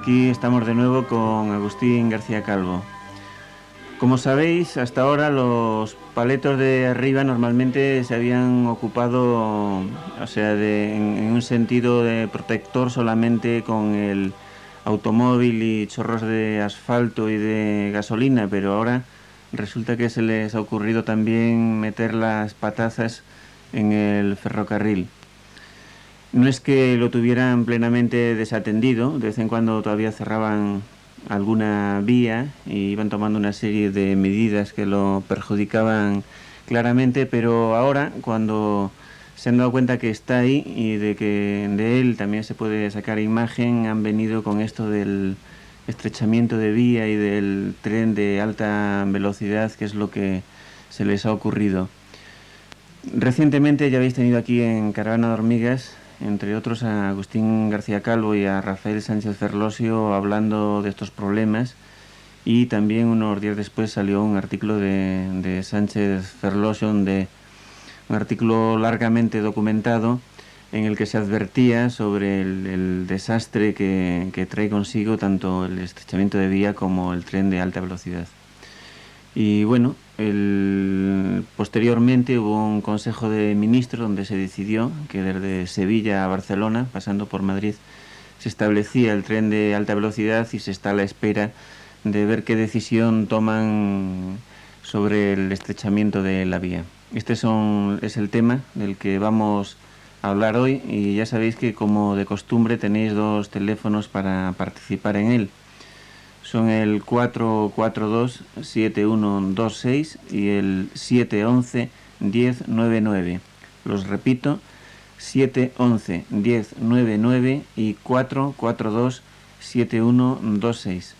aquí estamos de nuevo con Agustín García Calvo. Como sabéis, hasta ahora los paletos de arriba normalmente se habían ocupado, o sea, en un sentido de protector solamente con el automóvil y chorros de asfalto y de gasolina, pero ahora resulta que se les ha ocurrido también meter las patazas en el ferrocarril. No es que lo tuvieran plenamente desatendido, de vez en cuando todavía cerraban alguna vía y iban tomando una serie de medidas que lo perjudicaban claramente, pero ahora, cuando se han dado cuenta que está ahí y de que de él también se puede sacar imagen, han venido con esto del estrechamiento de vía y del tren de alta velocidad, que es lo que se les ha ocurrido. Recientemente ya habéis tenido aquí en Caravana de Hormigas, entre otros, a Agustín García Calvo y a Rafael Sánchez Ferlosio hablando de estos problemas, y también unos días después salió un artículo de Sánchez Ferlosio, un artículo largamente documentado en el que se advertía sobre el desastre que trae consigo tanto el estrechamiento de vía como el tren de alta velocidad. Y bueno, posteriormente hubo un Consejo de Ministros donde se decidió que desde Sevilla a Barcelona, pasando por Madrid, se establecía el tren de alta velocidad, y se está a la espera de ver qué decisión toman sobre el estrechamiento de la vía. Este es el tema del que vamos a hablar hoy, y ya sabéis que, como de costumbre, tenéis dos teléfonos para participar en él. Son el 442-7126 y el 711-1099. Los repito, 711-1099 y 442-7126.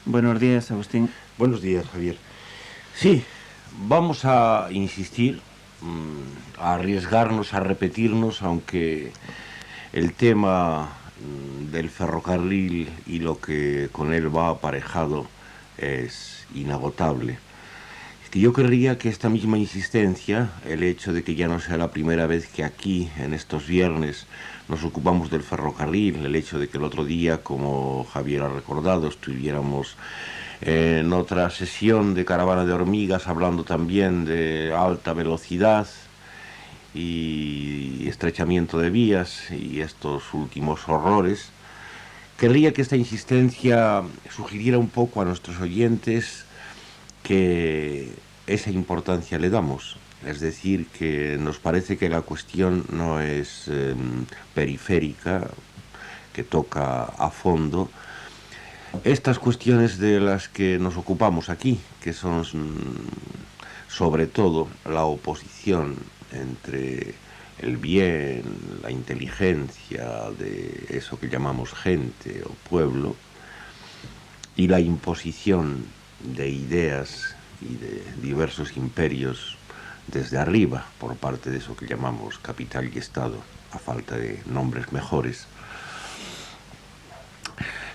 Buenos días, Agustín. Buenos días, Javier. Sí, vamos a insistir, a arriesgarnos, a repetirnos, aunque el tema del ferrocarril y lo que con él va aparejado es inagotable. Es que yo querría que esta misma insistencia, el hecho de que ya no sea la primera vez que aquí, en estos viernes, nos ocupamos del ferrocarril, el hecho de que el otro día, como Javier ha recordado, estuviéramos en otra sesión de Caravana de Hormigas hablando también de alta velocidad y estrechamiento de vías y estos últimos horrores. Querría que esta insistencia sugiriera un poco a nuestros oyentes que esa importancia le damos. Es decir, que nos parece que la cuestión no es periférica, que toca a fondo estas cuestiones de las que nos ocupamos aquí, que son sobre todo la oposición entre el bien, la inteligencia de eso que llamamos gente o pueblo, y la imposición de ideas y de diversos imperios desde arriba por parte de eso que llamamos capital y Estado, a falta de nombres mejores.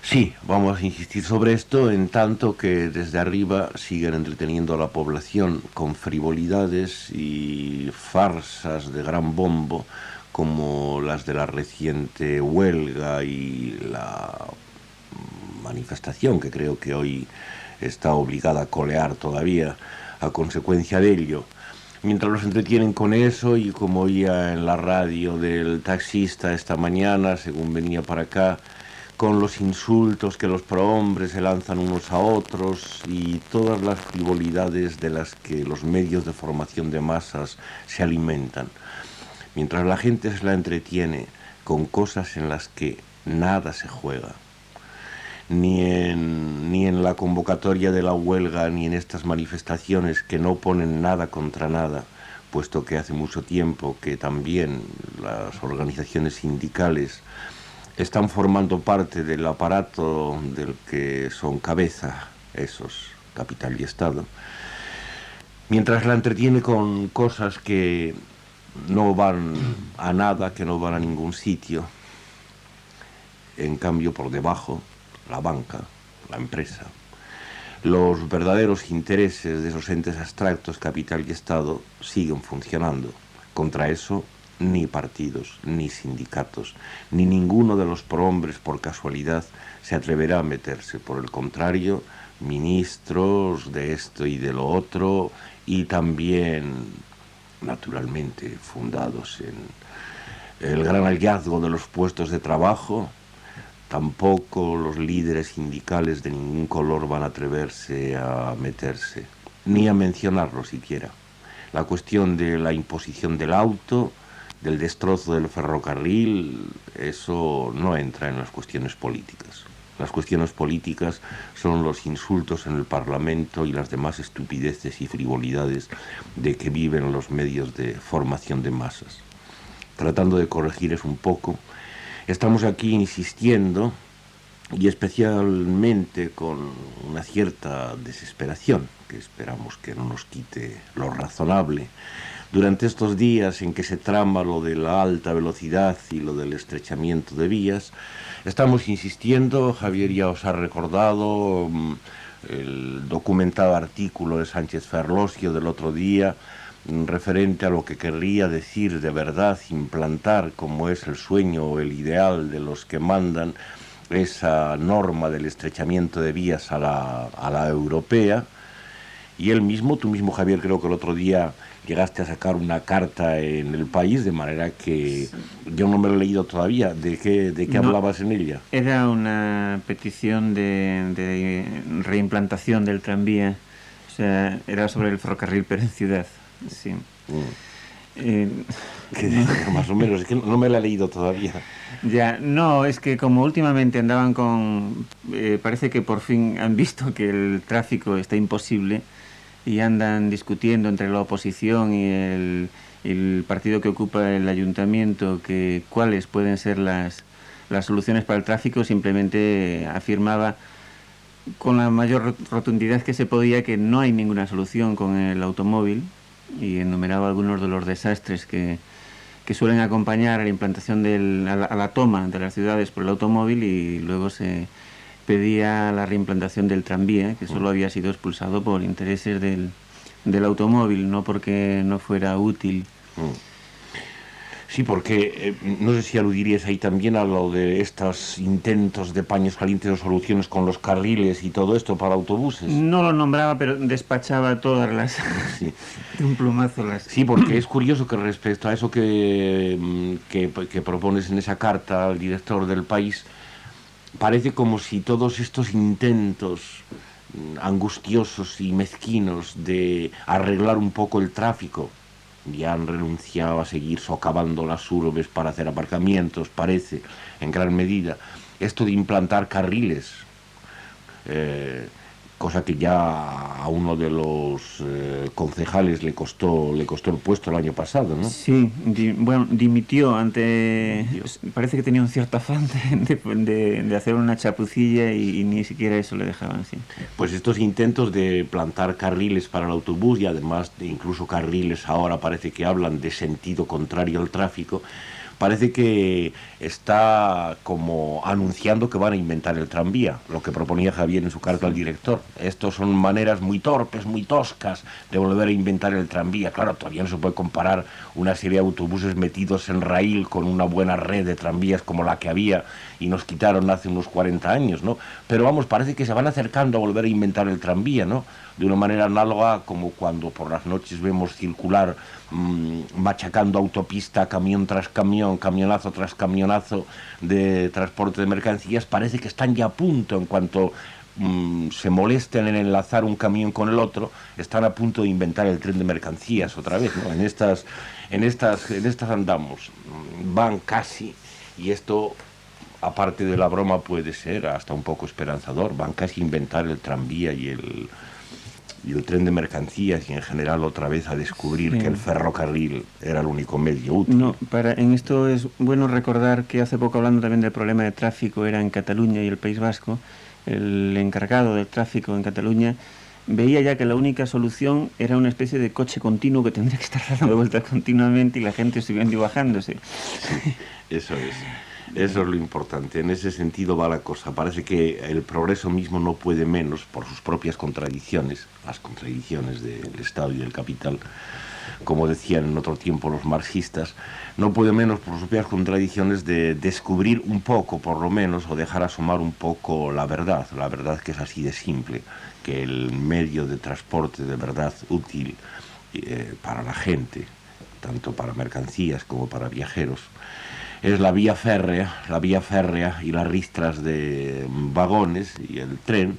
Sí, vamos a insistir sobre esto, en tanto que desde arriba siguen entreteniendo a la población con frivolidades y farsas de gran bombo, como las de la reciente huelga y la manifestación, que creo que hoy está obligada a colear todavía a consecuencia de ello. Mientras los entretienen con eso, y como oía en la radio del taxista esta mañana, según venía para acá, con los insultos que los prohombres se lanzan unos a otros y todas las frivolidades de las que los medios de formación de masas se alimentan. Mientras la gente se la entretiene con cosas en las que nada se juega, ni en la convocatoria de la huelga, ni en estas manifestaciones que no ponen nada contra nada, puesto que hace mucho tiempo que también las organizaciones sindicales están formando parte del aparato del que son cabeza esos, capital y Estado. Mientras la entretiene con cosas que no van a nada, que no van a ningún sitio, en cambio por debajo, la banca, la empresa, los verdaderos intereses de esos entes abstractos, capital y Estado, siguen funcionando. Contra eso ni partidos, ni sindicatos, ni ninguno de los prohombres por casualidad se atreverá a meterse. Por el contrario, ministros de esto y de lo otro, y también, naturalmente, fundados en el gran hallazgo de los puestos de trabajo, tampoco los líderes sindicales de ningún color van a atreverse a meterse, ni a mencionarlo siquiera. La cuestión de la imposición del auto, del destrozo del ferrocarril, eso no entra en las cuestiones políticas. Las cuestiones políticas son los insultos en el Parlamento y las demás estupideces y frivolidades de que viven los medios de formación de masas. Tratando de corregir eso un poco, estamos aquí insistiendo, y especialmente con una cierta desesperación, que esperamos que no nos quite lo razonable, durante estos días en que se trama lo de la alta velocidad y lo del estrechamiento de vías, estamos insistiendo. Javier ya os ha recordado el documentado artículo de Sánchez Ferlosio del otro día, referente a lo que querría decir de verdad implantar, como es el sueño o el ideal de los que mandan, esa norma del estrechamiento de vías a la europea. Y él mismo, tú mismo, Javier, creo que el otro día llegaste a sacar una carta en El País, de manera que yo no me lo he leído todavía. ¿De qué hablabas en ella? Era una petición de reimplantación del tranvía, o sea, era sobre el ferrocarril, pero en ciudad. Sí. Más o menos, es que no me la he leído todavía. Ya, no, es que como últimamente andaban con... parece que por fin han visto que el tráfico está imposible y andan discutiendo entre la oposición y el partido que ocupa el ayuntamiento que cuáles pueden ser las soluciones para el tráfico. Simplemente afirmaba con la mayor rotundidad que se podía que no hay ninguna solución con el automóvil, y enumeraba algunos de los desastres que suelen acompañar a la implantación a la toma de las ciudades por el automóvil, y luego se pedía la reimplantación del tranvía, que solo había sido expulsado por intereses del automóvil, no porque no fuera útil. Sí, porque no sé si aludirías ahí también a lo de estos intentos de paños calientes o soluciones con los carriles y todo esto para autobuses. No lo nombraba, pero despachaba todas las... Sí. De un plumazo las... Sí, porque es curioso que respecto a eso que propones en esa carta al director del País, parece como si todos estos intentos angustiosos y mezquinos de arreglar un poco el tráfico, ya han renunciado a seguir socavando las urbes para hacer aparcamientos, parece, en gran medida. Esto de implantar carriles, cosa que ya a uno de los concejales le costó el puesto el año pasado, ¿no? Sí, dimitió ante... Parece que tenía un cierto afán de hacer una chapucilla y ni siquiera eso le dejaban, sí. Pues estos intentos de plantar carriles para el autobús, y además de incluso carriles ahora parece que hablan de sentido contrario al tráfico, parece que está como anunciando que van a inventar el tranvía, lo que proponía Javier en su carta al director. Estos son maneras muy torpes, muy toscas de volver a inventar el tranvía. Claro, todavía no se puede comparar una serie de autobuses metidos en raíl con una buena red de tranvías como la que había y nos quitaron hace unos 40 años, ¿no? Pero vamos, parece que se van acercando a volver a inventar el tranvía, ¿no? De una manera análoga como cuando por las noches vemos circular machacando autopista, camión tras camión, camionazo tras camionazo de transporte de mercancías. Parece que están ya a punto, en cuanto se molesten en enlazar un camión con el otro, están a punto de inventar el tren de mercancías otra vez, ¿no? En estas andamos, van casi, y esto, aparte de la broma, puede ser hasta un poco esperanzador, van casi a inventar el tranvía y el tren de mercancías, y en general otra vez a descubrir que el ferrocarril era el único medio útil. No, en esto es bueno recordar que hace poco, hablando también del problema de tráfico, era en Cataluña y el País Vasco, el encargado del tráfico en Cataluña veía ya que la única solución era una especie de coche continuo que tendría que estar dando vueltas continuamente y la gente subiendo y bajándose. Sí, eso es. Eso es lo importante. En ese sentido va la cosa. Parece que el progreso mismo no puede menos, por sus propias contradicciones, las contradicciones del Estado y del capital, como decían en otro tiempo los marxistas, no puede menos por sus propias contradicciones de descubrir un poco, por lo menos, o dejar asomar un poco la verdad que es así de simple, que el medio de transporte de verdad útil para la gente, tanto para mercancías como para viajeros, es la vía férrea y las ristras de vagones y el tren,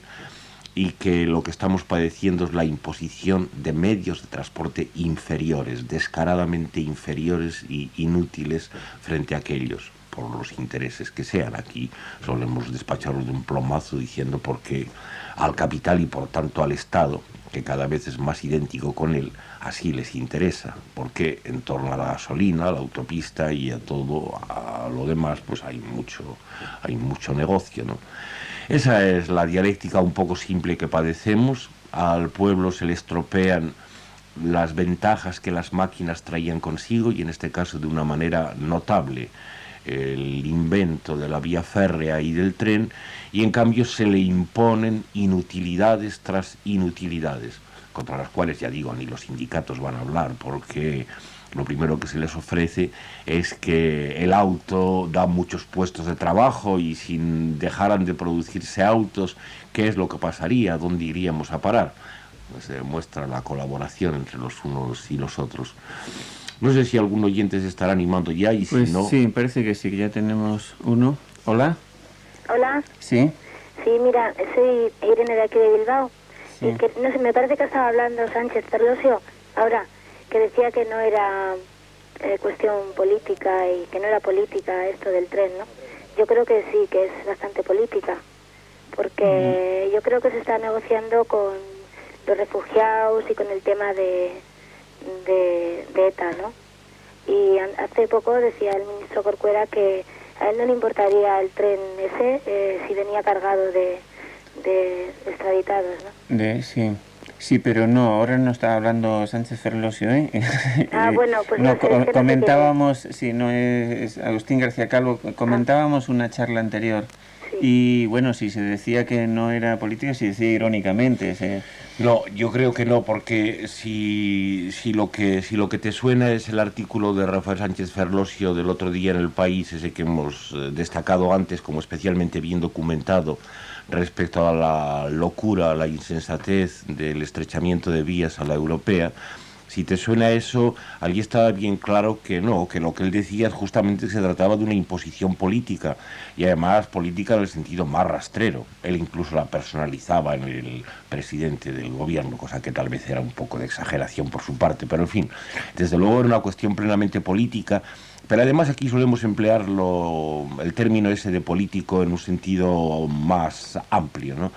y que lo que estamos padeciendo es la imposición de medios de transporte inferiores, descaradamente inferiores y inútiles frente a aquellos, por los intereses que sean. Aquí solemos despacharlos de un plomazo diciendo porque al capital y por tanto al Estado, que cada vez es más idéntico con él, así les interesa, porque en torno a la gasolina, a la autopista y a todo a lo demás, pues hay mucho negocio, ¿no? Esa es la dialéctica un poco simple que padecemos. Al pueblo se le estropean las ventajas que las máquinas traían consigo, y en este caso de una manera notable el invento de la vía férrea y del tren, y en cambio se le imponen inutilidades tras inutilidades, contra las cuales, ya digo, ni los sindicatos van a hablar, porque lo primero que se les ofrece es que el auto da muchos puestos de trabajo, y si dejaran de producirse autos, ¿qué es lo que pasaría? ¿Dónde iríamos a parar? Pues se demuestra la colaboración entre los unos y los otros. No sé si algún oyente se estará animando ya, y pues si no... sí, parece que sí, que ya tenemos uno. ¿Hola? Hola. Sí. Sí, mira, soy Irene de aquí de Bilbao. Sí. Y que, no sé, me parece que estaba hablando Sánchez Ferlosio ahora, que decía que no era cuestión política y que no era política esto del tren, ¿no? Yo creo que sí, que es bastante política, porque yo creo que se está negociando con los refugiados y con el tema de ETA, ¿no? Y hace poco decía el ministro Corcuera que a él no le importaría el tren ese si venía cargado de extraditados, ¿no? Sí, pero no, ahora no está hablando Sánchez Ferlosio, ¿eh? Bueno, pues no, no sé, es que comentábamos, sí, no es Agustín García Calvo, comentábamos una charla anterior. Sí. Y bueno, si se decía que no era política, se decía irónicamente. No, yo creo que no, porque si lo que te suena es el artículo de Rafael Sánchez Ferlosio del otro día en El País, ese que hemos destacado antes como especialmente bien documentado respecto a la locura, a la insensatez del estrechamiento de vías a la europea, si te suena eso, allí estaba bien claro que no, que lo que él decía justamente se trataba de una imposición política, y además política en el sentido más rastrero. Él incluso la personalizaba en el presidente del gobierno, cosa que tal vez era un poco de exageración por su parte, pero en fin, desde luego era una cuestión plenamente política. Pero además aquí solemos emplear el término ese de político en un sentido más amplio, ¿no?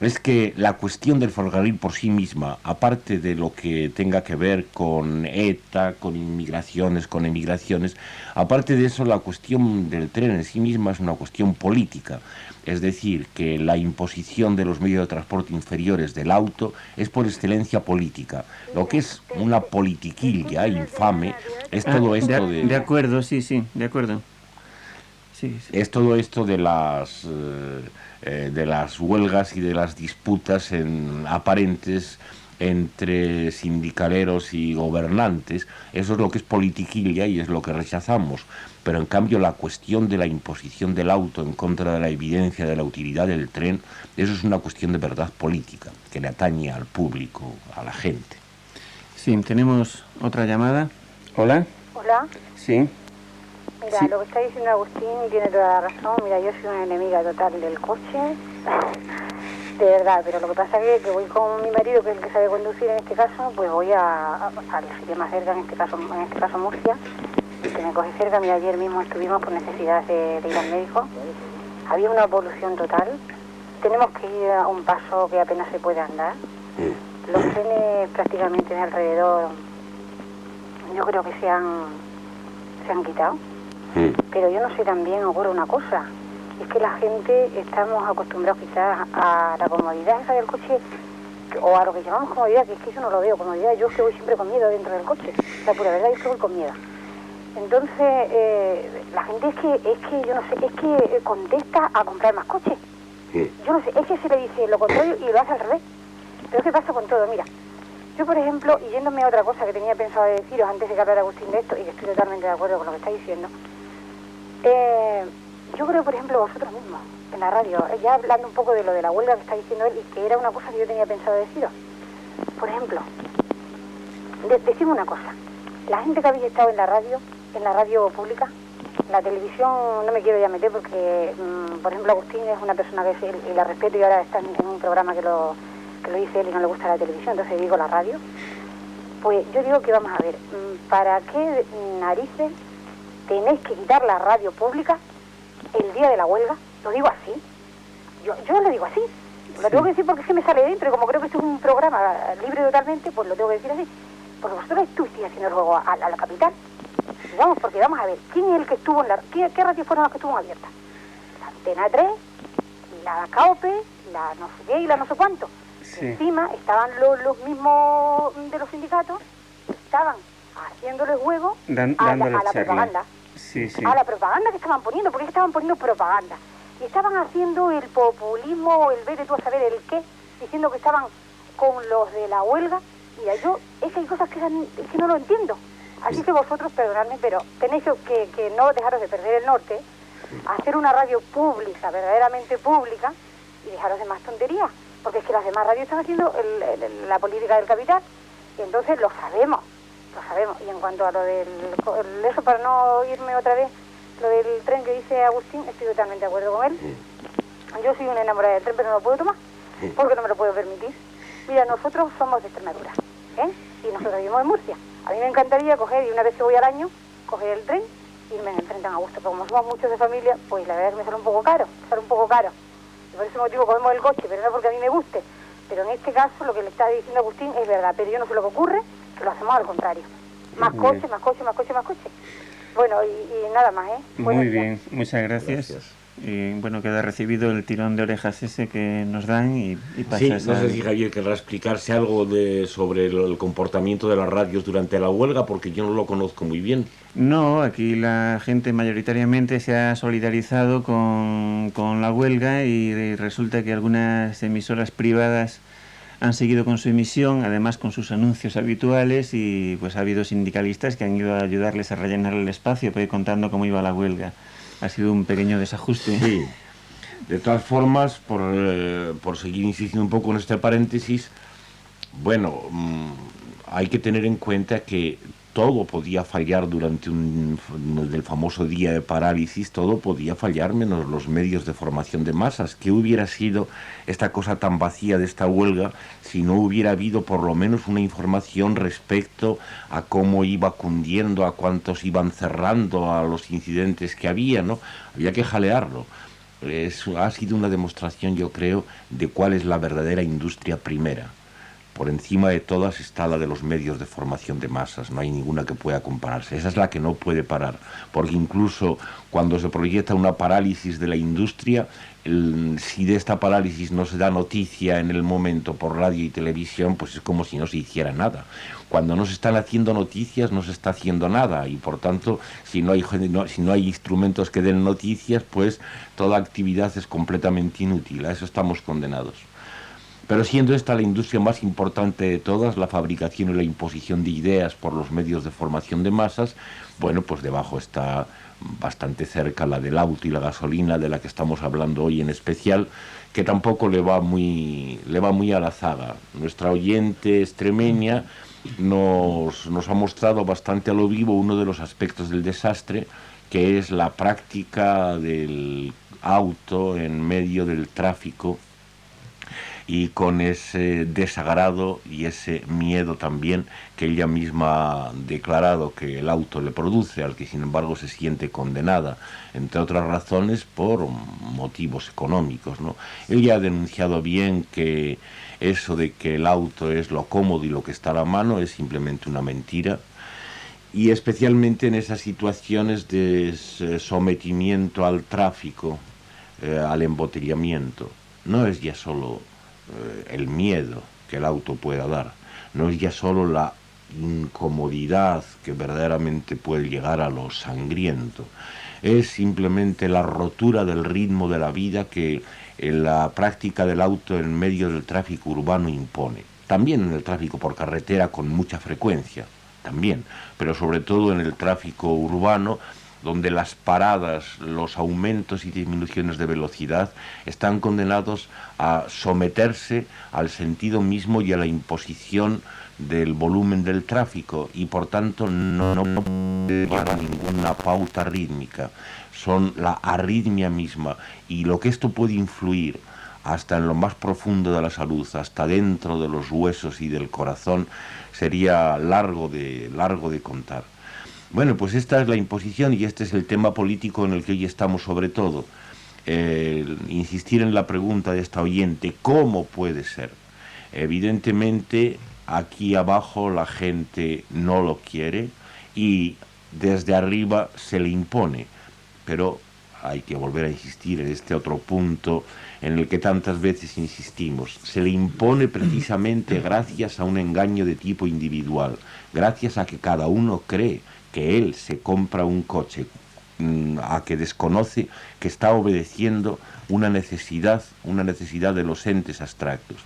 Es que la cuestión del ferrocarril por sí misma, aparte de lo que tenga que ver con ETA, con inmigraciones, con emigraciones, aparte de eso, la cuestión del tren en sí misma es una cuestión política. Es decir, que la imposición de los medios de transporte inferiores del auto es por excelencia política. Lo que es una politiquilla infame es todo esto de... De acuerdo, sí, de acuerdo. Sí. Es todo esto de las huelgas y de las disputas aparentes entre sindicaleros y gobernantes. Eso es lo que es politiquilla y es lo que rechazamos. Pero en cambio la cuestión de la imposición del auto en contra de la evidencia de la utilidad del tren, eso es una cuestión de verdad política, que le atañe al público, a la gente. Sí, tenemos otra llamada. ¿Hola? Hola. Sí. Mira, sí. Lo que está diciendo Agustín tiene toda la razón. Mira, yo soy una enemiga total del coche, de verdad, pero lo que pasa es que voy con mi marido, que es el que sabe conducir en este caso, pues voy al sitio más cerca, en este caso Murcia, que me coge cerca. Mira, ayer mismo estuvimos por necesidad de ir al médico. Había una polución total. Tenemos que ir a un paso que apenas se puede andar. Los trenes prácticamente de alrededor, yo creo que se han quitado. Pero yo no sé, también ocurre una cosa, es que la gente estamos acostumbrados quizás a la comodidad esa del coche, o a lo que llamamos comodidad, que es que yo no lo veo comodidad. Yo es que voy siempre con miedo dentro del coche, la pura verdad, yo es que voy con miedo. Entonces, la gente es que, yo no sé, es que contesta a comprar más coches. Yo no sé, es que se le dice lo contrario y lo hace al revés. Pero ¿qué pasa con todo? Mira, yo por ejemplo, y yéndome a otra cosa que tenía pensado deciros antes de que hablara Agustín de esto, y que estoy totalmente de acuerdo con lo que está diciendo, yo creo, por ejemplo, vosotros mismos, en la radio, ya hablando un poco de lo de la huelga que está diciendo él, y que era una cosa que yo tenía pensado deciros. Por ejemplo, decime una cosa, la gente que habéis estado en la radio pública, en la televisión no me quiero ya meter porque, por ejemplo, Agustín es una persona que y la respeto y ahora está en un programa que lo dice él y no le gusta la televisión, entonces digo la radio. Pues yo digo que vamos a ver, ¿para qué narices tenéis que quitar la radio pública el día de la huelga? Lo digo así, yo lo digo así, lo tengo que decir porque es que me sale dentro y como creo que esto es un programa libre totalmente, pues lo tengo que decir así, porque vosotros estuvisteis haciendo el juego a la capital. Vamos, porque vamos a ver, ¿quién es el que estuvo en la... ¿Qué radios fueron las que estuvo abiertas? La Antena 3, la CAOPE, la no sé qué y la no sé cuánto. Sí. Encima estaban los mismos de los sindicatos, estaban haciéndole juego a la propaganda. Sí. A la propaganda que estaban poniendo, porque estaban poniendo propaganda. Y estaban haciendo el populismo, el vete tú a saber el qué, diciendo que estaban con los de la huelga. Mira, yo, es que hay cosas que no lo entiendo. Así que vosotros, perdonadme, pero tenéis que no dejaros de perder el norte, hacer una radio pública, verdaderamente pública, y dejaros de más tonterías, porque es que las demás radios están haciendo la política del capital, y entonces lo sabemos. Y en cuanto a lo del eso, para no irme otra vez, lo del tren que dice Agustín, estoy totalmente de acuerdo con él. Yo soy una enamorada del tren, pero no lo puedo tomar, porque no me lo puedo permitir. Mira, nosotros somos de Extremadura, y nosotros vivimos en Murcia. A mí me encantaría coger, y una vez que voy al año, coger el tren y irme en el tren tan a gusto. Pero como somos muchos de familia, pues la verdad es que me sale un poco caro. Y por ese motivo cogemos el coche, pero no porque a mí me guste. Pero en este caso, lo que le está diciendo Agustín es verdad. Pero yo no sé lo que ocurre, que lo hacemos al contrario. Más coche. Bueno, y nada más, Muy bien, muchas gracias. Y bueno, queda recibido el tirón de orejas ese que nos dan y pasa. Sí, no sé si Javier querrá explicarse algo sobre el comportamiento de las radios durante la huelga, porque yo no lo conozco muy bien. No, aquí la gente mayoritariamente se ha solidarizado con la huelga y resulta que algunas emisoras privadas han seguido con su emisión, además con sus anuncios habituales, y pues ha habido sindicalistas que han ido a ayudarles a rellenar el espacio para ir contando cómo iba la huelga. Ha sido un pequeño desajuste. Sí. De todas formas, por seguir insistiendo un poco en este paréntesis, bueno, hay que tener en cuenta que todo podía fallar durante el famoso día de parálisis, todo podía fallar menos los medios de formación de masas. ¿Qué hubiera sido esta cosa tan vacía de esta huelga si no hubiera habido por lo menos una información respecto a cómo iba cundiendo, a cuántos iban cerrando, a los incidentes que había, ¿no? Había que jalearlo. Ha sido una demostración, yo creo, de cuál es la verdadera industria primera. Por encima de todas está la de los medios de formación de masas, no hay ninguna que pueda compararse. Esa es la que no puede parar, porque incluso cuando se proyecta una parálisis de la industria, si de esta parálisis no se da noticia en el momento por radio y televisión, pues es como si no se hiciera nada. Cuando no se están haciendo noticias, no se está haciendo nada, y por tanto, si no hay instrumentos que den noticias, pues toda actividad es completamente inútil. A eso estamos condenados. Pero siendo esta la industria más importante de todas, la fabricación y la imposición de ideas por los medios de formación de masas, bueno, pues debajo está bastante cerca la del auto y la gasolina, de la que estamos hablando hoy en especial, que tampoco le va muy a la zaga. Nuestra oyente extremeña nos ha mostrado bastante a lo vivo uno de los aspectos del desastre, que es la práctica del auto en medio del tráfico, y con ese desagrado y ese miedo también que ella misma ha declarado que el auto le produce, al que sin embargo se siente condenada, entre otras razones por motivos económicos, ¿no? Ella ha denunciado bien que eso de que el auto es lo cómodo y lo que está a la mano es simplemente una mentira, y especialmente en esas situaciones de sometimiento al tráfico, al embotellamiento. No es ya solo el miedo que el auto pueda dar, no es ya solo la incomodidad que verdaderamente puede llegar a lo sangriento. Es simplemente la rotura del ritmo de la vida que la práctica del auto en medio del tráfico urbano impone. También en el tráfico por carretera con mucha frecuencia, también, pero sobre todo en el tráfico urbano, donde las paradas, los aumentos y disminuciones de velocidad están condenados a someterse al sentido mismo y a la imposición del volumen del tráfico, y por tanto no llevan ninguna pauta rítmica, son la arritmia misma, y lo que esto puede influir hasta en lo más profundo de la salud, hasta dentro de los huesos y del corazón, sería largo de contar. Bueno, pues esta es la imposición y este es el tema político en el que hoy estamos sobre todo. Insistir en la pregunta de esta oyente, ¿cómo puede ser? Evidentemente, aquí abajo la gente no lo quiere y desde arriba se le impone, pero hay que volver a insistir en este otro punto en el que tantas veces insistimos. Se le impone precisamente gracias a un engaño de tipo individual, gracias a que cada uno cree que él se compra un coche, a que desconoce que está obedeciendo una necesidad de los entes abstractos.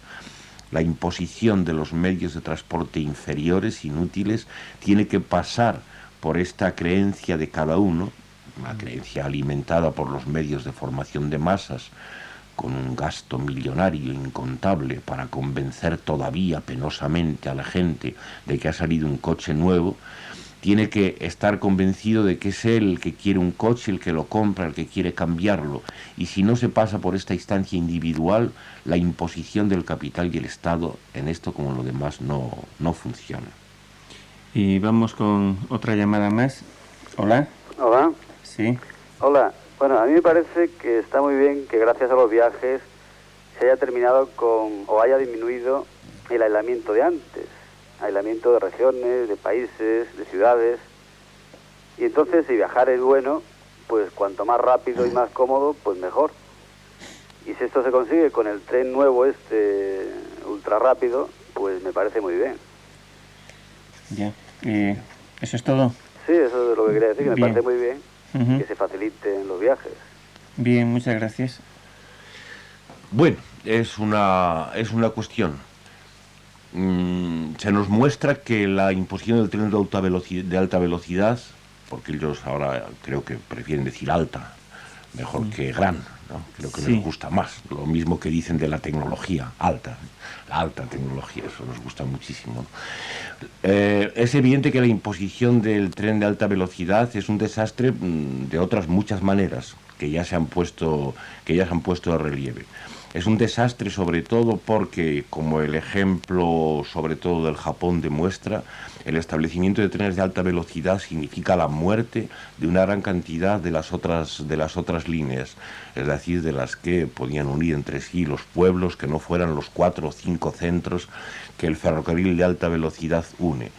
La imposición de los medios de transporte inferiores, inútiles, tiene que pasar por esta creencia de cada uno, una creencia alimentada por los medios de formación de masas, con un gasto millonario incontable para convencer todavía penosamente a la gente de que ha salido un coche nuevo. Tiene que estar convencido de que es él el que quiere un coche, el que lo compra, el que quiere cambiarlo. Y si no se pasa por esta instancia individual, la imposición del capital y el Estado en esto como en lo demás no funciona. Y vamos con otra llamada más. Hola. Hola. Sí. Hola. Bueno, a mí me parece que está muy bien que gracias a los viajes se haya terminado o haya disminuido el aislamiento de antes. Aislamiento de regiones, de países, de ciudades. Y entonces, si viajar es bueno, pues cuanto más rápido y más cómodo, pues mejor. Y si esto se consigue con el tren nuevo ultra rápido, pues me parece muy bien. Ya. ¿Eso es todo? Sí, eso es lo que quería decir, que me Bien. parece muy bien que se faciliten los viajes. Bien, muchas gracias. Bueno, es una cuestión. Se nos muestra que la imposición del tren de alta velocidad, porque ellos ahora creo que prefieren decir alta, mejor que gran, ¿no? Creo que les gusta más. Lo mismo que dicen de la tecnología, alta. La alta tecnología, eso nos gusta muchísimo. Es evidente que la imposición del tren de alta velocidad es un desastre de otras muchas maneras que ya se han puesto de relieve. Es un desastre sobre todo porque, como el ejemplo sobre todo del Japón demuestra, el establecimiento de trenes de alta velocidad significa la muerte de una gran cantidad de las otras líneas, es decir, de las que podían unir entre sí los pueblos que no fueran los 4 o 5 centros que el ferrocarril de alta velocidad une.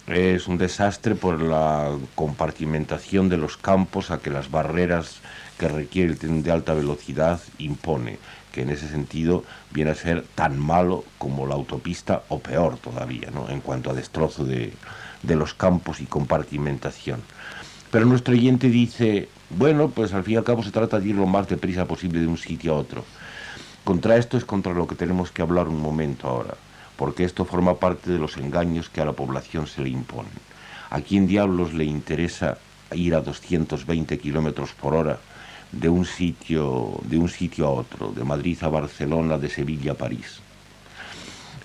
Es un desastre por la compartimentación de los campos a que las barreras que requiere el tren de alta velocidad impone, que en ese sentido viene a ser tan malo como la autopista o peor todavía, ¿no?, en cuanto a destrozo de los campos y compartimentación. Pero nuestro oyente dice, bueno, pues al fin y al cabo se trata de ir lo más deprisa posible de un sitio a otro. Contra esto es contra lo que tenemos que hablar un momento ahora, porque esto forma parte de los engaños que a la población se le imponen. ¿A quién diablos le interesa ir a 220 kilómetros por hora de un sitio a otro, de Madrid a Barcelona, de Sevilla a París?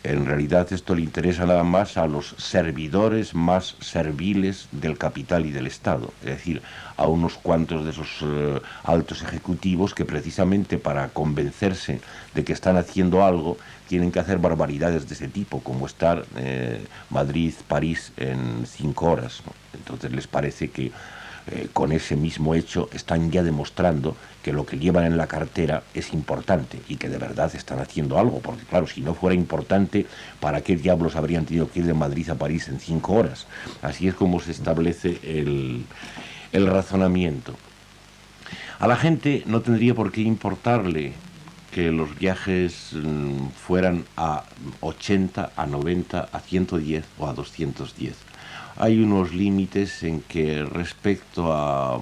En realidad esto le interesa nada más a los servidores más serviles del capital y del Estado, es decir, a unos cuantos de esos altos ejecutivos que precisamente para convencerse de que están haciendo algo tienen que hacer barbaridades de ese tipo, como estar Madrid-París en 5 horas, ¿no? Entonces les parece que con ese mismo hecho están ya demostrando que lo que llevan en la cartera es importante y que de verdad están haciendo algo, porque claro, si no fuera importante, ¿para qué diablos habrían tenido que ir de Madrid a París en 5 horas? Así es como se establece el razonamiento. A la gente no tendría por qué importarle que los viajes fueran a 80, a 90, a 110 o a 210. Hay unos límites en que respecto a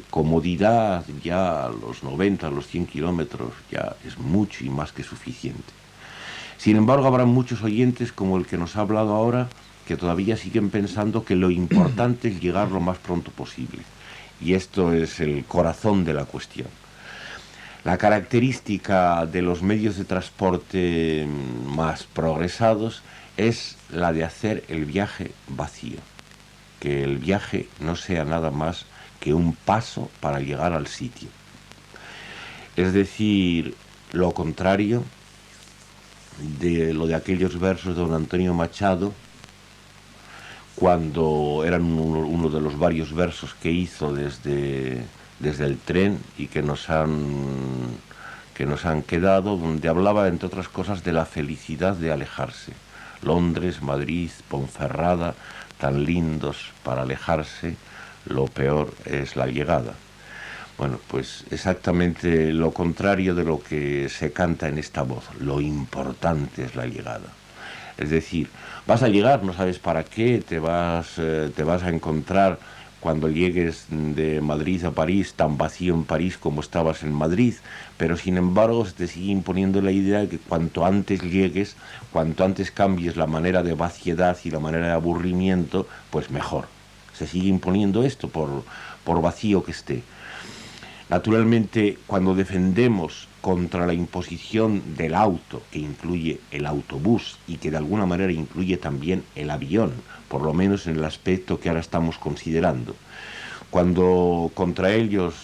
comodidad, ya a los 90, a los 100 kilómetros ya es mucho y más que suficiente. Sin embargo, habrá muchos oyentes como el que nos ha hablado ahora que todavía siguen pensando que lo importante es llegar lo más pronto posible. Y esto es el corazón de la cuestión. La característica de los medios de transporte más progresados es la de hacer el viaje vacío. Que el viaje no sea nada más que un paso para llegar al sitio. Es decir, lo contrario de lo de aquellos versos de don Antonio Machado, cuando eran uno de los varios versos que hizo desde el tren y que nos han quedado, donde hablaba, entre otras cosas, de la felicidad de alejarse. Londres, Madrid, Ponferrada, tan lindos para alejarse, lo peor es la llegada. Bueno, pues exactamente lo contrario de lo que se canta en esta voz. Lo importante es la llegada. Es decir, vas a llegar, no sabes para qué, te vas a encontrar cuando llegues de Madrid a París, tan vacío en París como estabas en Madrid, pero sin embargo se te sigue imponiendo la idea de que cuanto antes llegues, cuanto antes cambies la manera de vaciedad y la manera de aburrimiento, pues mejor. Se sigue imponiendo esto por vacío que esté. Naturalmente, cuando defendemos contra la imposición del auto, que incluye el autobús y que de alguna manera incluye también el avión, por lo menos en el aspecto que ahora estamos considerando, cuando contra ellos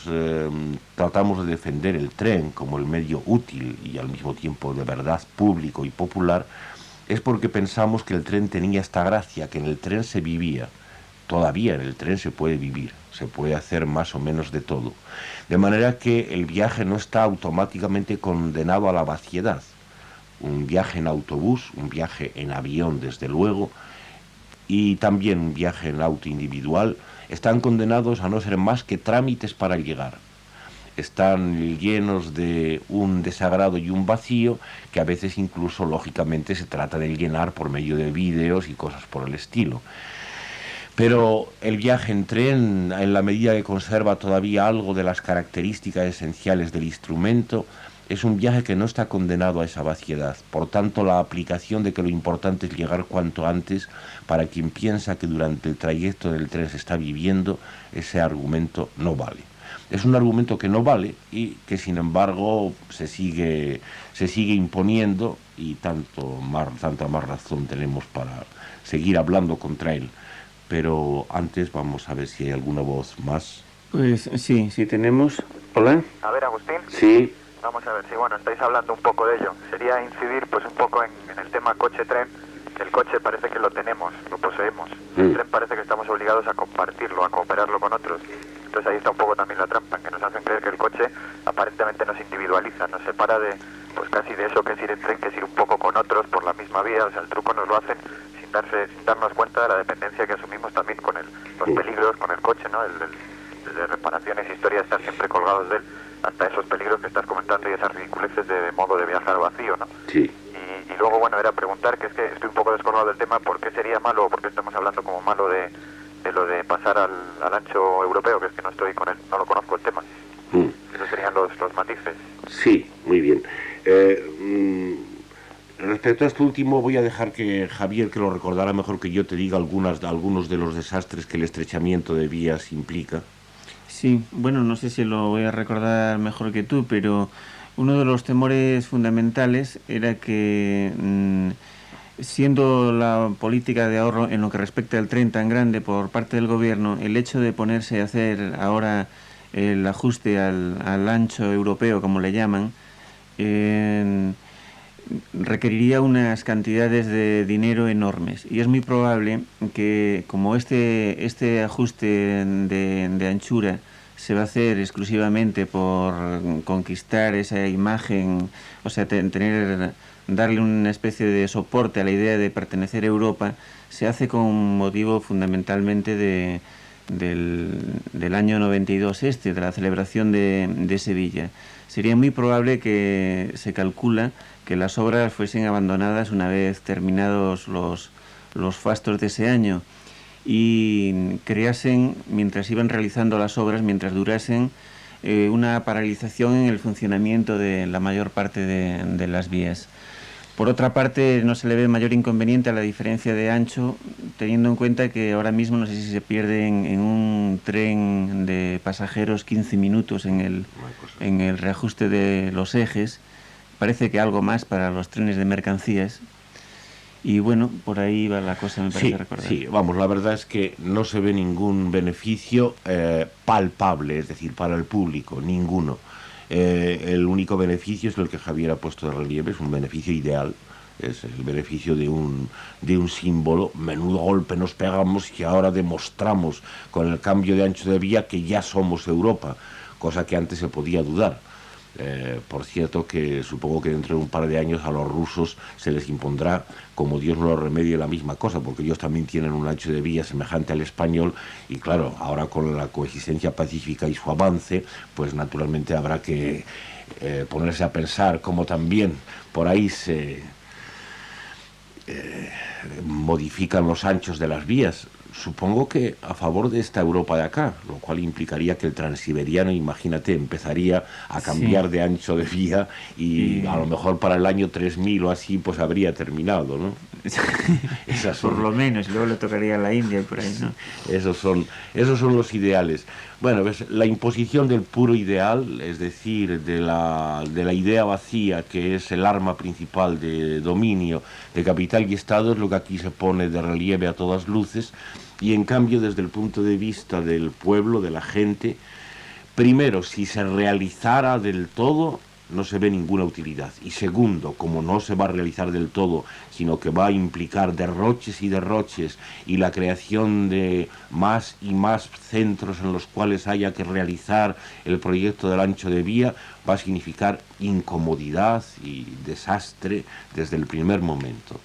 tratamos de defender el tren como el medio útil y al mismo tiempo de verdad público y popular, es porque pensamos que el tren tenía esta gracia, que en el tren se vivía. Todavía en el tren se puede vivir, se puede hacer más o menos de todo. De manera que el viaje no está automáticamente condenado a la vaciedad. Un viaje en autobús, un viaje en avión, desde luego, y también un viaje en auto individual, están condenados a no ser más que trámites para llegar. Están llenos de un desagrado y un vacío que a veces incluso, lógicamente, se trata de llenar por medio de vídeos y cosas por el estilo. Pero el viaje en tren, en la medida que conserva todavía algo de las características esenciales del instrumento, es un viaje que no está condenado a esa vaciedad. Por tanto, la aplicación de que lo importante es llegar cuanto antes, para quien piensa que durante el trayecto del tren se está viviendo, ese argumento no vale. Es un argumento que no vale y que, sin embargo, se sigue imponiendo, y tanta más razón tenemos para seguir hablando contra él. Pero antes vamos a ver si hay alguna voz más. Pues sí tenemos. Hola. A ver, Agustín. Sí. Vamos a ver si, bueno, estáis hablando un poco de ello. Sería incidir pues un poco en el tema coche-tren, que el coche parece que lo tenemos, lo poseemos. El tren parece que estamos obligados a compartirlo, a cooperarlo con otros. Entonces ahí está un poco también la trampa, en que nos hacen creer que el coche aparentemente nos individualiza, nos separa de, pues casi de eso que es ir en tren, que es ir un poco con otros por la misma vía. O sea, el truco nos lo hacen sin darnos cuenta de la dependencia que asumimos también con los peligros, con el coche, ¿no? De reparaciones, historias, estar siempre colgados de él, hasta esos peligros que estás comentando y esas ridiculeces de modo de viajar vacío, ¿no? Sí. Y luego, bueno, era preguntar, que es que estoy un poco descolgado del tema, ¿por qué sería malo o por qué estamos hablando como malo de lo de pasar al ancho europeo? Que es que no estoy con él, no lo conozco el tema. Esos serían los matices. Sí, muy bien. Respecto a esto último, voy a dejar que Javier, que lo recordará mejor que yo, te diga algunos de los desastres que el estrechamiento de vías implica. Sí, bueno, no sé si lo voy a recordar mejor que tú, pero uno de los temores fundamentales era que, siendo la política de ahorro en lo que respecta al tren tan grande por parte del gobierno, el hecho de ponerse a hacer ahora el ajuste al ancho europeo, como le llaman, requeriría unas cantidades de dinero enormes, y es muy probable que, como este ajuste de anchura se va a hacer exclusivamente por conquistar esa imagen, o sea, darle una especie de soporte a la idea de pertenecer a Europa, se hace con motivo fundamentalmente del año 92 de la celebración de Sevilla. Sería muy probable que se calcula que las obras fuesen abandonadas una vez terminados los fastos de ese año y creasen, mientras iban realizando las obras, mientras durasen, una paralización en el funcionamiento de la mayor parte de las vías. Por otra parte, no se le ve mayor inconveniente a la diferencia de ancho, teniendo en cuenta que ahora mismo no sé si se pierde en un tren de pasajeros 15 minutos en el reajuste de los ejes. Parece que algo más para los trenes de mercancías. Y bueno, por ahí va la cosa, me parece recordar. Sí, vamos, la verdad es que no se ve ningún beneficio palpable, es decir, para el público, ninguno. El único beneficio es el que Javier ha puesto de relieve, es un beneficio ideal, es el beneficio de un símbolo. Menudo golpe nos pegamos y ahora demostramos con el cambio de ancho de vía que ya somos Europa, cosa que antes se podía dudar. Por cierto, que supongo que dentro de un par de años a los rusos se les impondrá, como Dios no lo remedie, la misma cosa, porque ellos también tienen un ancho de vía semejante al español y claro, ahora con la coexistencia pacífica y su avance, pues naturalmente habrá que ponerse a pensar cómo también por ahí se modifican los anchos de las vías. Supongo que a favor de esta Europa de acá, lo cual implicaría que el transiberiano, imagínate, empezaría a cambiar de ancho de vía y a lo mejor para el año 3000 o así, pues habría terminado, ¿no? Por lo menos, luego le tocaría a la India y por ahí, ¿no? Esos son los ideales. Bueno, ¿ves? La imposición del puro ideal, es decir, de la idea vacía, que es el arma principal de dominio de capital y Estado, es lo que aquí se pone de relieve a todas luces, y en cambio, desde el punto de vista del pueblo, de la gente, primero, si se realizara del todo, no se ve ninguna utilidad. Y segundo, como no se va a realizar del todo, sino que va a implicar derroches y derroches y la creación de más y más centros en los cuales haya que realizar el proyecto del ancho de vía, va a significar incomodidad y desastre desde el primer momento.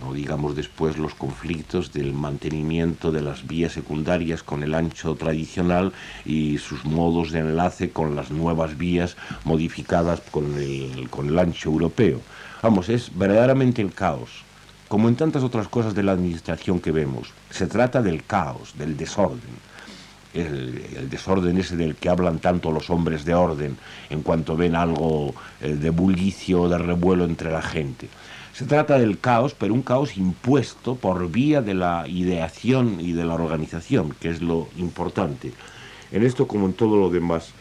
No digamos después los conflictos del mantenimiento de las vías secundarias con el ancho tradicional y sus modos de enlace con las nuevas vías modificadas con el ancho europeo. Vamos, es verdaderamente el caos. Como en tantas otras cosas de la administración que vemos, se trata del caos, del desorden. El desorden ese del que hablan tanto los hombres de orden en cuanto ven algo de bullicio o de revuelo entre la gente. Se trata del caos, pero un caos impuesto por vía de la ideación y de la organización, que es lo importante. En esto, como en todo lo demás.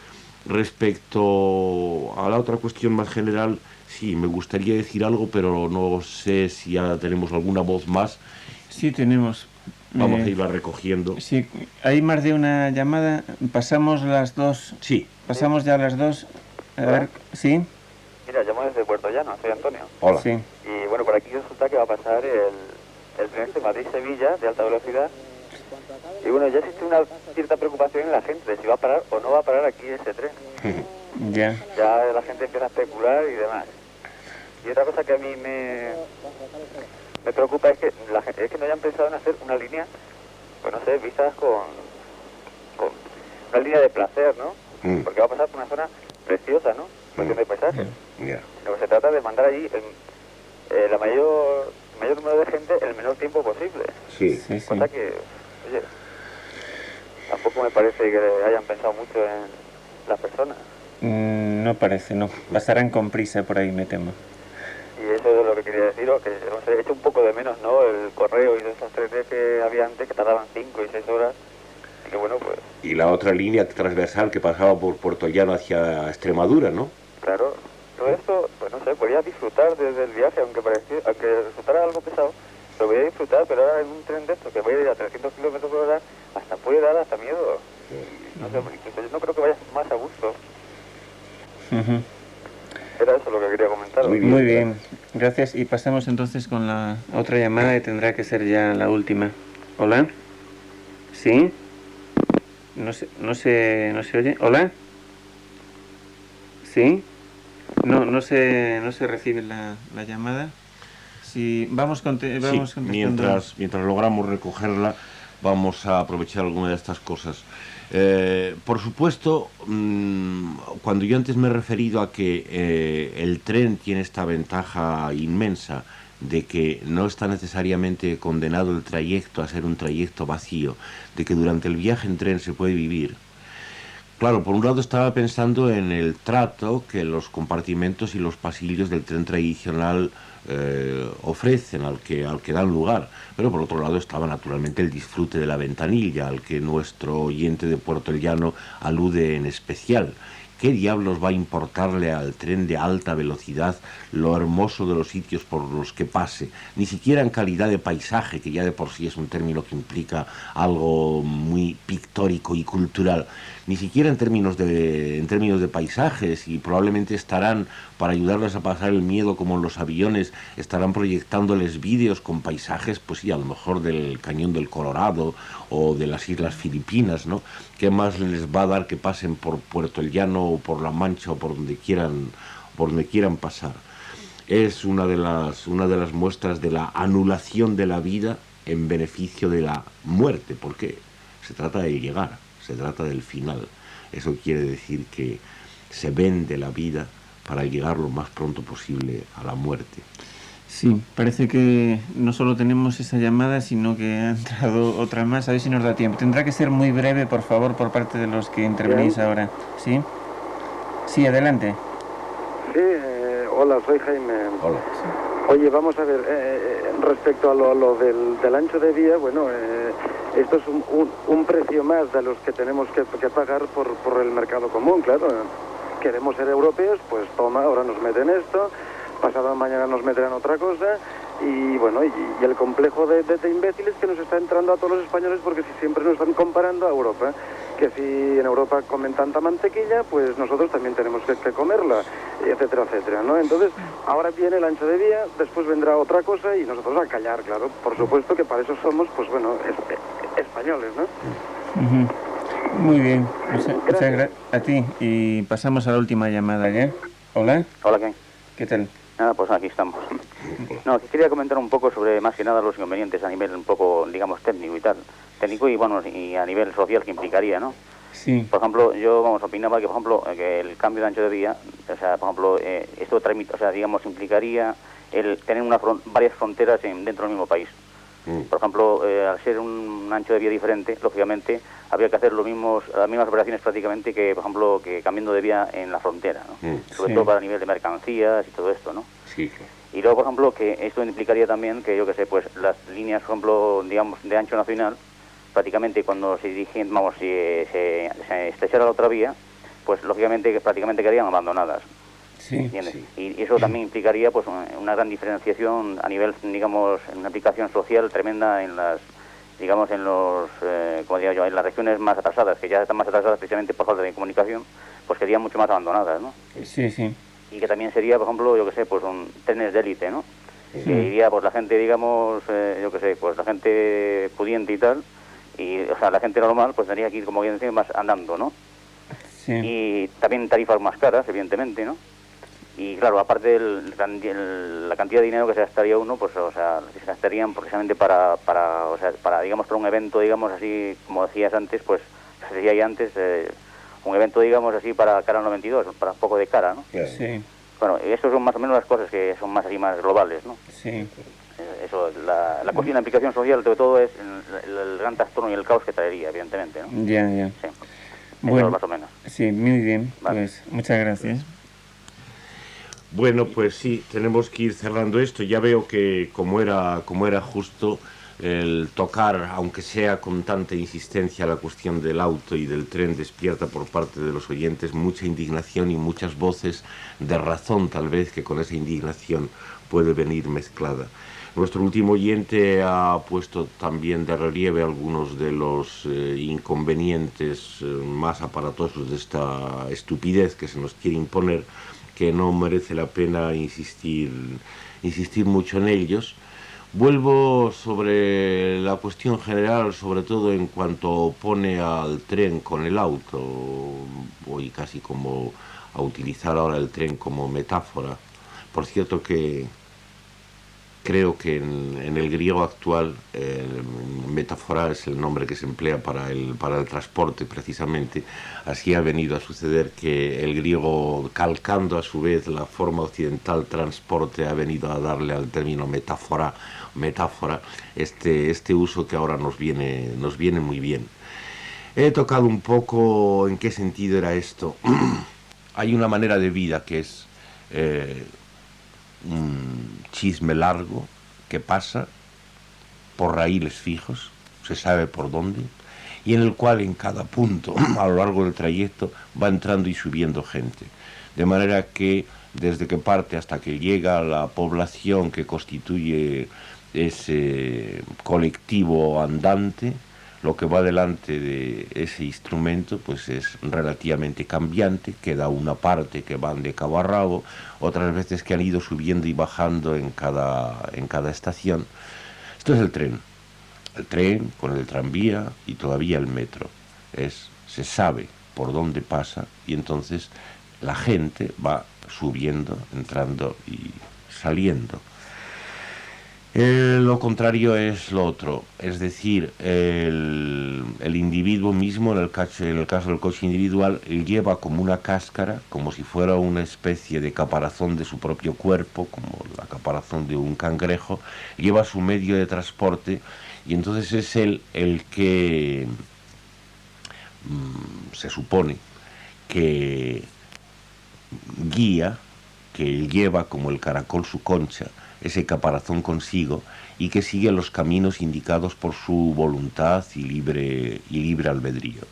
Respecto a la otra cuestión más general, sí, me gustaría decir algo, pero no sé si ya tenemos alguna voz más. Sí, tenemos. Vamos a irla recogiendo. Sí, hay más de una llamada. Pasamos las dos. Sí. Pasamos ya las dos. A ver, ¿sí? Mira, llamo desde Puerto Llano, soy Antonio. Hola. Sí. Y bueno, por aquí resulta que va a pasar el tren de Madrid-Sevilla de alta velocidad. Y bueno, ya existe una cierta preocupación en la gente de si va a parar o no va a parar aquí ese tren. Ya. Ya la gente empieza a especular y demás. Y otra cosa que a mí me preocupa es que no hayan pensado en hacer una línea, pues no sé, vistas con una línea de placer, ¿no? Porque va a pasar por una zona preciosa, ¿no? Cuestión de paisaje. Lo que se trata de mandar allí el mayor número de gente en el menor tiempo posible. Sí. Cosa que, oye, tampoco me parece que hayan pensado mucho en las personas. No parece, no. Pasarán con prisa por ahí, me temo. Y eso es lo que quería decir, que no sé, he hecho un poco de menos, ¿no? El correo y esos trenes que había antes que tardaban 5 y 6 horas. Y que bueno, pues... Y la otra línea transversal que pasaba por Puerto Llano hacia Extremadura, ¿no? Claro, todo esto, pues no sé, podía disfrutar desde el viaje, aunque resultara algo pesado, lo voy a disfrutar, pero ahora en un tren de estos que voy a ir a 300 kilómetros por hora, hasta puede dar hasta miedo. No sé, incluso yo no creo que vaya más a gusto. Era eso lo que quería comentar. Muy bien, gracias. Y pasamos entonces con la otra llamada y tendrá que ser ya la última. ¿Hola? ¿Sí? No se oye. ¿Hola? ¿Sí? No se recibe la llamada. Si vamos contestando. Mientras logramos recogerla, vamos a aprovechar alguna de estas cosas. Por supuesto, cuando yo antes me he referido a que el tren tiene esta ventaja inmensa de que no está necesariamente condenado el trayecto a ser un trayecto vacío, de que durante el viaje en tren se puede vivir. Claro, por un lado estaba pensando en el trato que los compartimentos y los pasillos del tren tradicional ofrecen, al que dan lugar, pero por otro lado estaba naturalmente el disfrute de la ventanilla, al que nuestro oyente de Puerto El Llano alude en especial. ¿Qué diablos va a importarle al tren de alta velocidad lo hermoso de los sitios por los que pase? Ni siquiera en calidad de paisaje, que ya de por sí es un término que implica algo muy pictórico y cultural. Ni siquiera en términos de paisajes, y probablemente estarán, para ayudarles a pasar el miedo como en los aviones, estarán proyectándoles vídeos con paisajes, pues sí, a lo mejor del Cañón del Colorado o de las Islas Filipinas, ¿no? ¿Qué más les va a dar que pasen por Puerto El Llano o por La Mancha o por donde quieran pasar? Es una de las muestras de la anulación de la vida en beneficio de la muerte, porque se trata de llegar, se trata del final. Eso quiere decir que se vende la vida para llegar lo más pronto posible a la muerte. Sí, parece que no solo tenemos esa llamada, sino que ha entrado otra más. A ver si nos da tiempo. Tendrá que ser muy breve, por favor, por parte de los que intervenís ahora. ¿Sí? Sí, adelante. Sí, hola, soy Jaime. Hola. Oye, vamos a ver, respecto a lo del ancho de vía, bueno, esto es un precio más de los que tenemos que pagar por el mercado común, claro. Queremos ser europeos, pues toma, ahora nos meten esto, pasado mañana nos meterán otra cosa, y bueno, y el complejo de imbéciles que nos está entrando a todos los españoles, porque si siempre nos están comparando a Europa, que si en Europa comen tanta mantequilla, pues nosotros también tenemos que comerla, etcétera, etcétera, ¿no? Entonces, ahora viene el ancho de vía, después vendrá otra cosa y nosotros a callar, claro, por supuesto que para eso somos, pues bueno, españoles, ¿no? Uh-huh. Muy bien, muchas gracias a ti, y pasamos a la última llamada ya. Hola. Hola, ¿qué? ¿Qué tal? Nada, pues aquí estamos. No, quería comentar un poco sobre, más que nada, los inconvenientes a nivel un poco, digamos, técnico y tal. Técnico y, bueno, y a nivel social que implicaría, ¿no? Sí. Por ejemplo, yo, vamos, opinaba que, por ejemplo, que el cambio de ancho de vía, o sea, por ejemplo, esto tramita, o sea, digamos, implicaría el tener varias fronteras dentro del mismo país. Por ejemplo, al ser un ancho de vía diferente, lógicamente, habría que hacer las mismas operaciones prácticamente que, por ejemplo, que cambiando de vía en la frontera, ¿no? Sobre todo para nivel de mercancías y todo esto, ¿no? Sí. Y luego, por ejemplo, que esto implicaría también que, yo que sé, pues las líneas, por ejemplo, digamos, de ancho nacional, prácticamente cuando se dirigen, vamos, si se estrechara la otra vía, pues lógicamente que prácticamente quedarían abandonadas. Sí, ¿entiendes? Sí. Y eso también implicaría pues una gran diferenciación a nivel, digamos, en una aplicación social tremenda en las, digamos, en los, como digo yo, en las regiones más atrasadas, que ya están más atrasadas precisamente por falta de comunicación, pues quedarían mucho más abandonadas, ¿no? Sí, sí. Y que también sería, por ejemplo, yo que sé, pues trenes de élite, ¿no? Sí. Que iría pues la gente, digamos, yo que sé, pues la gente pudiente y tal, y, o sea, la gente normal pues tendría que ir, como bien decía, más andando, ¿no? Sí. Y también tarifas más caras, evidentemente, ¿no? Y claro, aparte la cantidad de dinero que se gastaría uno, pues, o sea, se gastarían precisamente para digamos, para un evento, digamos, así, como decías antes, pues, se decía ya antes, un evento, digamos, así, para cara al 92, para un poco de cara, ¿no? Sí. Bueno, estas son más o menos las cosas que son más así, más globales, ¿no? Sí. Eso, la cuestión de aplicación social, sobre todo, es el gran trastorno y el caos que traería, evidentemente, ¿no? Ya. Sí. Bueno, eso más o menos. Sí, muy bien. Vale. Pues muchas gracias. Bueno, pues sí, tenemos que ir cerrando esto. Ya veo que como era justo el tocar, aunque sea con tanta insistencia, la cuestión del auto y del tren despierta por parte de los oyentes mucha indignación y muchas voces de razón, tal vez, que con esa indignación puede venir mezclada. Nuestro último oyente ha puesto también de relieve algunos de los inconvenientes más aparatosos de esta estupidez que se nos quiere imponer, que no merece la pena insistir mucho en ellos. Vuelvo sobre la cuestión general, sobre todo en cuanto pone al tren con el auto. Voy casi como a utilizar ahora el tren como metáfora. Por cierto que creo que en el griego actual, metáfora es el nombre que se emplea para el transporte precisamente. Así ha venido a suceder que el griego, calcando a su vez la forma occidental transporte, ha venido a darle al término metáfora este uso que ahora nos viene muy bien. He tocado un poco en qué sentido era esto. Hay una manera de vida que es un chisme largo que pasa por raíles fijos, se sabe por dónde, y en el cual en cada punto a lo largo del trayecto va entrando y subiendo gente, de manera que desde que parte hasta que llega a la población que constituye ese colectivo andante, lo que va delante de ese instrumento pues es relativamente cambiante. Queda una parte que van de cabo a rabo, otras veces que han ido subiendo y bajando en cada estación. Esto es el tren con el tranvía y todavía el metro. Se sabe por dónde pasa y entonces la gente va subiendo, entrando y saliendo. Lo contrario es lo otro, es decir, el individuo mismo, en el caso del coche individual, lleva como una cáscara, como si fuera una especie de caparazón de su propio cuerpo, como la caparazón de un cangrejo, lleva su medio de transporte y entonces es él el que se supone que guía, que lleva como el caracol su concha, ese caparazón consigo, y que sigue los caminos indicados por su voluntad y libre albedrío.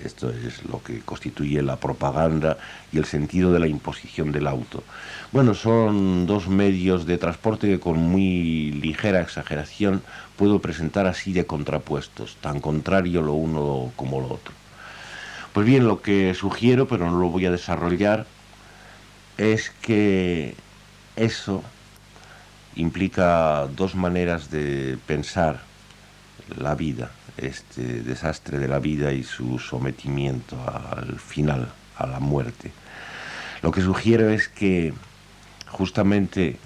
Esto es lo que constituye la propaganda y el sentido de la imposición del auto. Bueno, son dos medios de transporte que con muy ligera exageración puedo presentar así de contrapuestos, tan contrario lo uno como lo otro. Pues bien, lo que sugiero, pero no lo voy a desarrollar, es que eso implica dos maneras de pensar la vida, este desastre de la vida y su sometimiento al final, a la muerte. Lo que sugiero es que justamente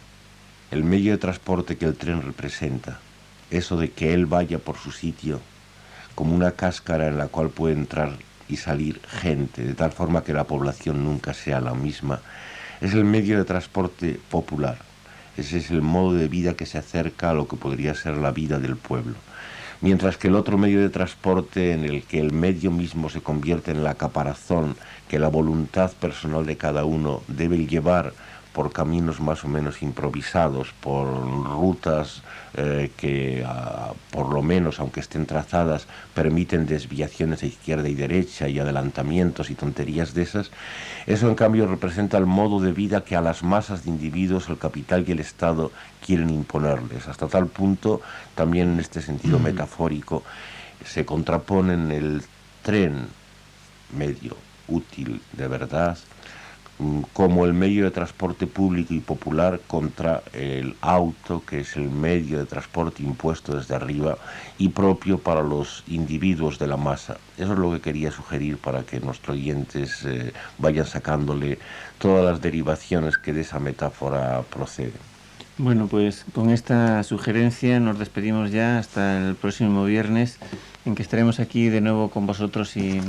el medio de transporte que el tren representa, eso de que él vaya por su sitio como una cáscara en la cual puede entrar y salir gente, de tal forma que la población nunca sea la misma, es el medio de transporte popular. Ese es el modo de vida que se acerca a lo que podría ser la vida del pueblo. Mientras que el otro medio de transporte, en el que el medio mismo se convierte en la caparazón que la voluntad personal de cada uno debe llevar por caminos más o menos improvisados, por rutas que por lo menos, aunque estén trazadas, permiten desviaciones a izquierda y derecha y adelantamientos y tonterías de esas, eso en cambio representa el modo de vida que a las masas de individuos el capital y el Estado quieren imponerles. Hasta tal punto, también en este sentido metafórico, se contraponen el tren, medio útil de verdad, como el medio de transporte público y popular contra el auto, que es el medio de transporte impuesto desde arriba y propio para los individuos de la masa. Eso es lo que quería sugerir para que nuestros oyentes vayan sacándole todas las derivaciones que de esa metáfora proceden. Bueno, pues con esta sugerencia nos despedimos ya hasta el próximo viernes, en que estaremos aquí de nuevo con vosotros y